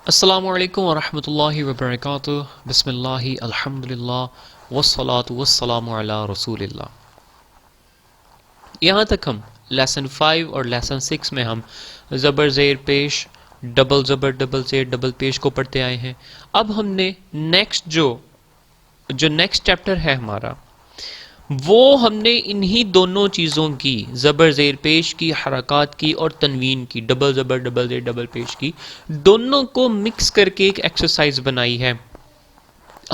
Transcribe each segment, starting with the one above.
السلام علیکم ورحمۃ اللہ وبرکاتہ. بسم اللہ الحمدللہ والصلاة والسلام علی رسول اللہ. یہاں تک ہم لیسن 5 اور لیسن 6 میں ہم زبر زیر پیش، ڈبل زبر ڈبل زیر ڈبل پیش کو پڑھتے آئے ہیں. اب ہم نے نیکسٹ چیپٹر ہے ہمارا، وہ ہم نے انہی دونوں چیزوں کی، زبر زیر پیش کی، حرکات کی اور تنوین کی، ڈبل زبر ڈبل زیر ڈبل پیش کی، دونوں کو مکس کر کے ایک ایکسرسائز بنائی ہے.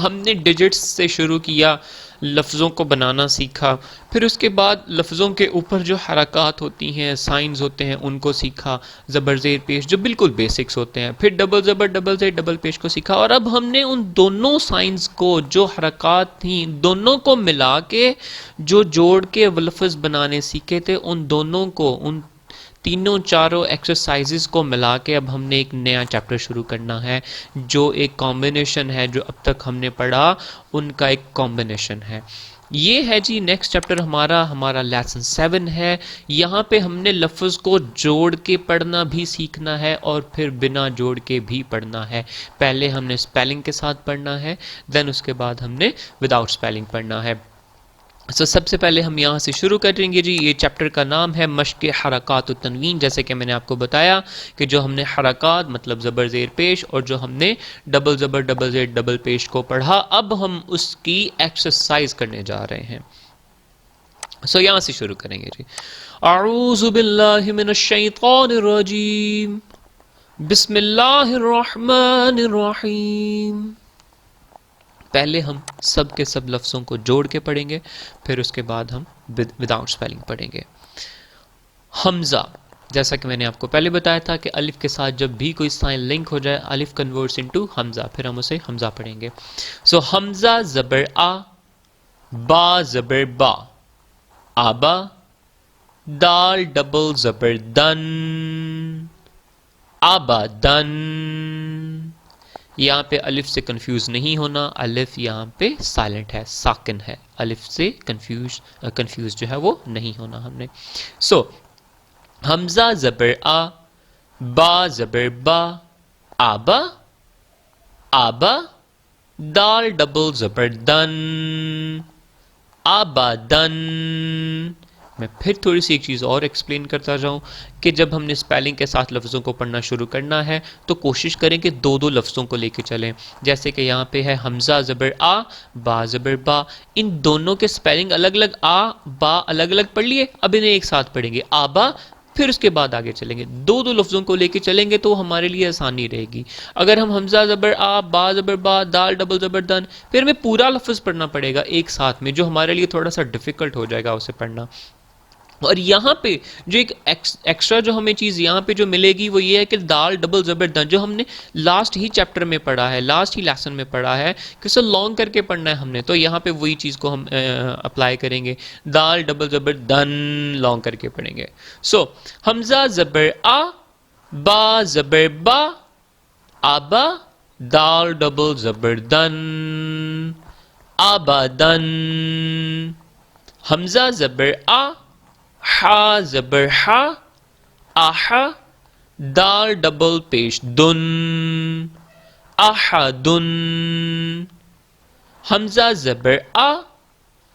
ہم نے ڈیجٹس سے شروع کیا، لفظوں کو بنانا سیکھا، پھر اس کے بعد لفظوں کے اوپر جو حرکات ہوتی ہیں، سائنز ہوتے ہیں، ان کو سیکھا، زبر زیر پیش جو بالکل بیسکس ہوتے ہیں، پھر ڈبل زبر ڈبل زیر ڈبل پیش کو سیکھا، اور اب ہم نے ان دونوں سائنز کو، جو حرکات تھیں، دونوں کو ملا کے جو جوڑ کے لفظ بنانے سیکھے تھے، ان دونوں کو، ان تینوں چاروں ایکسرسائزز کو ملا کے اب ہم نے ایک نیا چیپٹر شروع کرنا ہے، جو ایک کمبینیشن ہے. جو اب تک ہم نے پڑھا ان کا ایک کمبینیشن ہے. یہ ہے جی نیکسٹ چیپٹر ہمارا لیسن 7 ہے. یہاں پہ ہم نے لفظ کو جوڑ کے پڑھنا بھی سیکھنا ہے اور پھر بنا جوڑ کے بھی پڑھنا ہے. پہلے ہم نے اسپیلنگ کے ساتھ پڑھنا ہے، دین اس کے بعد ہم نے وداؤٹ اسپیلنگ پڑھنا ہے. سب سے پہلے ہم یہاں سے شروع کریں گے جی. یہ چیپٹر کا نام ہے مشق حرکات و تنوین. جیسے کہ میں نے آپ کو بتایا کہ جو ہم نے حرکات مطلب زبر زیر پیش اور جو ہم نے ڈبل زبر ڈبل زیر ڈبل پیش کو پڑھا، اب ہم اس کی ایکسرسائز کرنے جا رہے ہیں. یہاں سے شروع کریں گے جی. اعوذ باللہ من الشیطان الرجیم، بسم اللہ الرحمن الرحیم. پہلے ہم سب کے سب لفظوں کو جوڑ کے پڑھیں گے، پھر اس کے بعد ہم وداؤٹ اسپیلنگ پڑھیں گے. حمزہ، جیسا کہ میں نے آپ کو پہلے بتایا تھا کہ الف کے ساتھ جب بھی کوئی سائن لنک ہو جائے، الف کنورٹس انٹو حمزہ، پھر ہم اسے حمزہ پڑھیں گے. حمزہ زبر آ، با زبر با، آبا. دال ڈبل زبر دن، آبا دن. یہاں پہ الف سے کنفیوز نہیں ہونا، الف یہاں پہ سائلنٹ ہے، ساکن ہے. الف سے کنفیوز جو ہے وہ نہیں ہونا ہم نے. حمزہ زبر آ، با زبر با، آبا. آبا. دال ڈبل زبر دن، آبا دن. میں پھر تھوڑی سی ایک چیز اور ایکسپلین کرتا جاؤں کہ جب ہم نے اسپیلنگ کے ساتھ لفظوں کو پڑھنا شروع کرنا ہے تو کوشش کریں کہ دو دو لفظوں کو لے کے چلیں. جیسے کہ یہاں پہ ہے حمزہ زبر آ، با زبر با. ان دونوں کے اسپیلنگ الگ الگ، آ با الگ الگ پڑھ لیے، اب انہیں ایک ساتھ پڑھیں گے، آبا، پھر اس کے بعد آگے چلیں گے. دو دو لفظوں کو لے کے چلیں گے تو ہمارے لیے آسانی رہے گی. اگر ہم حمزہ زبر آ، با زبر با، دال ڈبل زبر دن، پھر ہمیں پورا لفظ پڑھنا پڑے گا ایک ساتھ میں، جو ہمارے لیے تھوڑا سا ڈیفیکلٹ ہو جائے گا اسے پڑھنا. اور یہاں پہ جو ایک ایکسٹرا جو ہمیں چیز یہاں پہ جو ملے گی وہ یہ ہے کہ دال ڈبل زبر دن، جو ہم نے لاسٹ ہی چیپٹر میں پڑھا ہے، لاسٹ ہی لیسن میں پڑھا ہے کہ اسے لانگ کر کے پڑھنا ہے ہم نے، تو یہاں پہ وہی چیز کو ہم اپلائی کریں گے. دال ڈبل زبر دن لانگ کر کے پڑھیں گے. حمزہ زبر آ، با زبر با، آبا. دال ڈبل زبر دن، آبا دن. حمزہ زبر آ، ہا زبر ہا، آہا. دال ڈبل پیش دن، آہا دن. حمزہ زبر آ،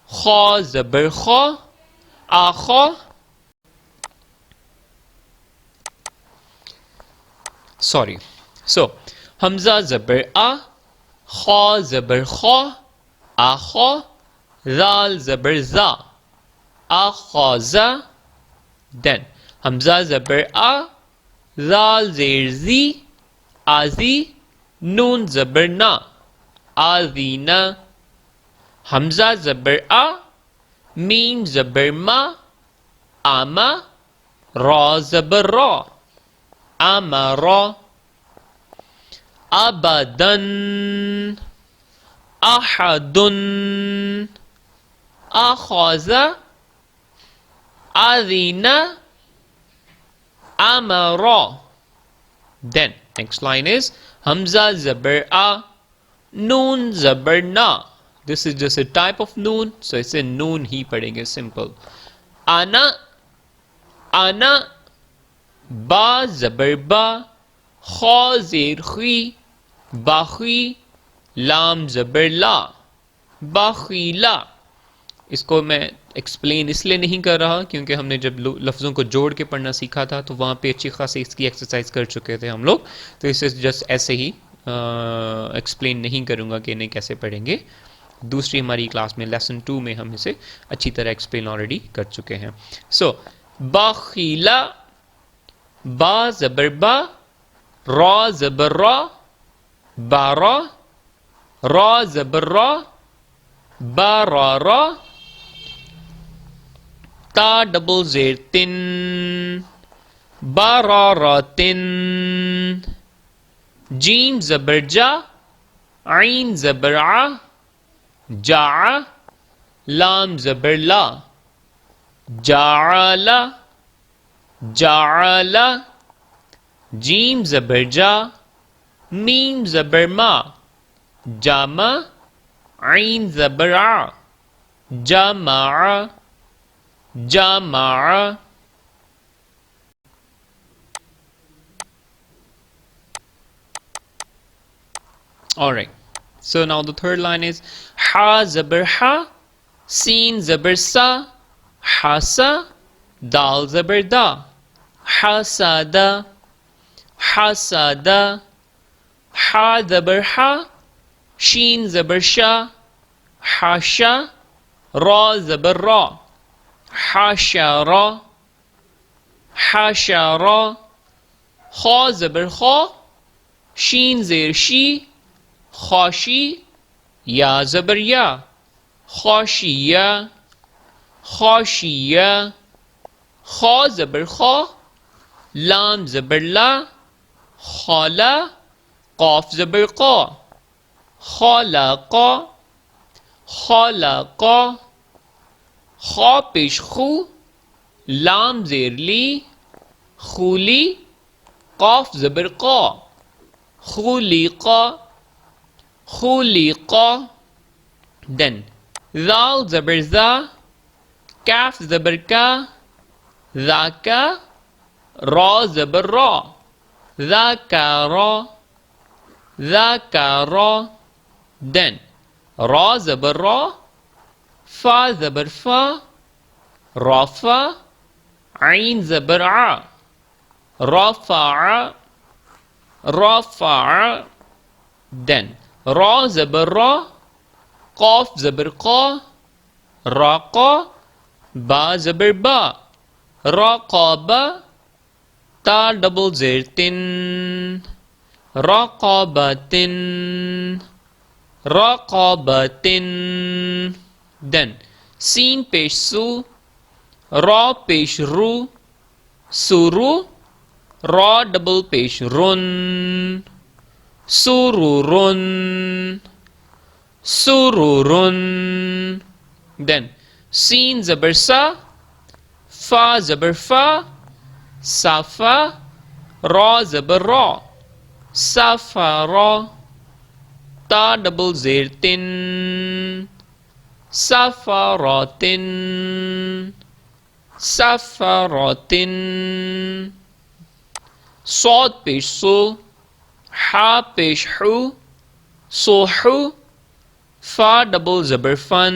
خا زبر خا، آخا. حمزہ زبر آ، خا زبر خا، آخا. زال زبر زا، آخازا. دین حمزہ زبر آ، زال زیر زی، آزی. نون زبر نا، آزینا. حمزہ زبر آ، میم زبر ما، آما. را زبر را، Amara. آبادن، آحدن. آخازا، آذینا، Amara. Then next line is Hamza zabar a, noon zabar na. This is just a type of noon, so it's a noon hi padhenge, simple. Ana, ana. Ba zabar ba, خا زیر خی باخی لام زبر لا باخیلا. اس کو میں ایکسپلین اس لیے نہیں کر رہا کیونکہ ہم نے جب لفظوں کو جوڑ کے پڑھنا سیکھا تھا تو وہاں پہ اچھی خاصی اس کی ایکسرسائز کر چکے تھے ہم لوگ, تو اسے جسٹ ایسے ہی ایکسپلین نہیں کروں گا کہ انہیں کیسے پڑھیں گے. دوسری ہماری کلاس میں لیسن 2 میں ہم اسے اچھی طرح ایکسپلین آلریڈی کر چکے ہیں. سو باخیلا با زبر با را زبر را بارا را زبر را بارارا تا ڈبل زیر تن باراراتن جیم زبر جا عین زبر ع جا لام زبر لا جعل جعل جیم زبر جا میم زبر ما جامع عین زبر ع جامع جامع. Alright, so now the third line is ha zabar ha sin zabar sa hasa dal zabar da hasada hasada ha zabar ha shin zabar sha hasha ra zabar ra حاشا حاشا خا زبر خا شین زیر شی خاشی یا زبر یا خاشیہ خاشیہ خا زبر خا لام زبر لا خالا قاف زبر قا خالاقا خالاقا خا پیش خو لام زیر لی خولی قاف زبر قا خولیقا خولیقا. then ذال زبر ذا کاف زبر کا ذاکا را زبر را ذاکارا ذاکارا. then را زبر را فا زبر فا رافا عین زبر ع رافع رافع. then را زبر را قاف زبر قا راقا با زبر با راقابا تا ڈبل زیر تن راقابتن راقابتن. then سین پیش سو را پیش رو سورو را ڈبل پیش رن سورورن سورورن. then سین زبر سا فا زبر فا صافا را زبر را صافارا تا ڈبل زیر تن سفاراتن سفاراتن. صاد پیش سو حا پیش حو سوحو فا ڈبل زبر فن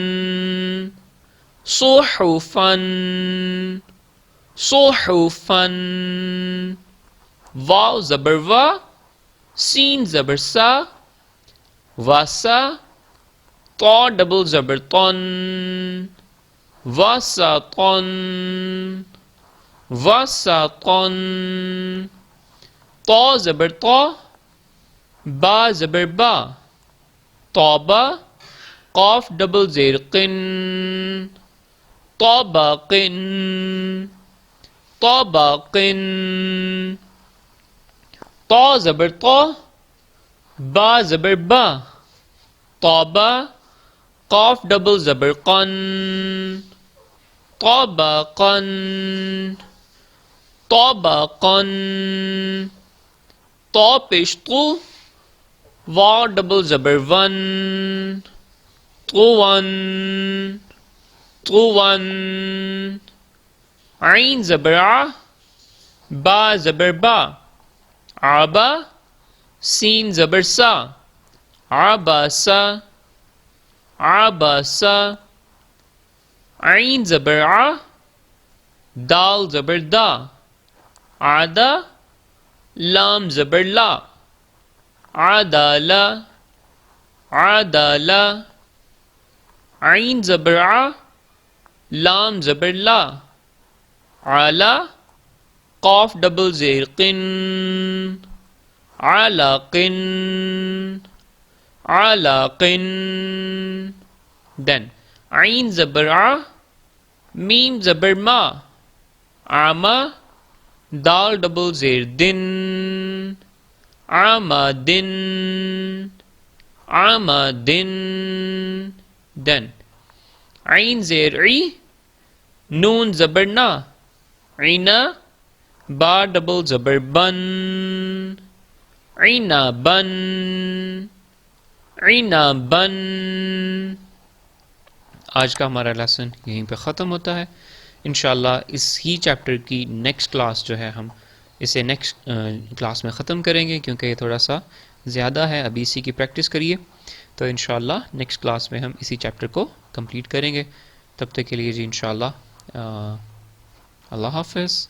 صحفن صحفن. واو زبر وا سین زبر سا واسا طا ڈبل زبر طن واسطن واسطن. طا زبر طا با زبر با طابا قاف ڈبل زیر قن طابقن طابقن. طا زبر طا با زبر با طابا قاف ڈبل زبر قن طابقن طابقن. طا پیش طو وا ڈبل زبر ون طوون طوون. عین زبر ع با زبر با آبا سین زبر سا عباسا عباسا عین زبر ع دال زبر دا عدا لام زبر لا عدالا عدالا عین زبر ع لام زبر لا علا قاف ڈبل زیر قن علاقن علاقن دین عین زبر ع میم زبر ما عما دال ڈبل زیر دن عمادن عمادن دین عین زیر عی نون زبر نا عینا با ڈبل زبر بن عینا بن عینا بن. آج کا ہمارا لیسن یہیں پہ ختم ہوتا ہے. انشاءاللہ اس ہی چیپٹر کی نیکسٹ کلاس جو ہے ہم اسے نیکسٹ کلاس میں ختم کریں گے کیونکہ یہ تھوڑا سا زیادہ ہے. ابھی اسی کی پریکٹس کریے تو انشاءاللہ نیکسٹ کلاس میں ہم اسی چیپٹر کو کمپلیٹ کریں گے. تب تک کے لیے جی انشاءاللہ اللہ حافظ.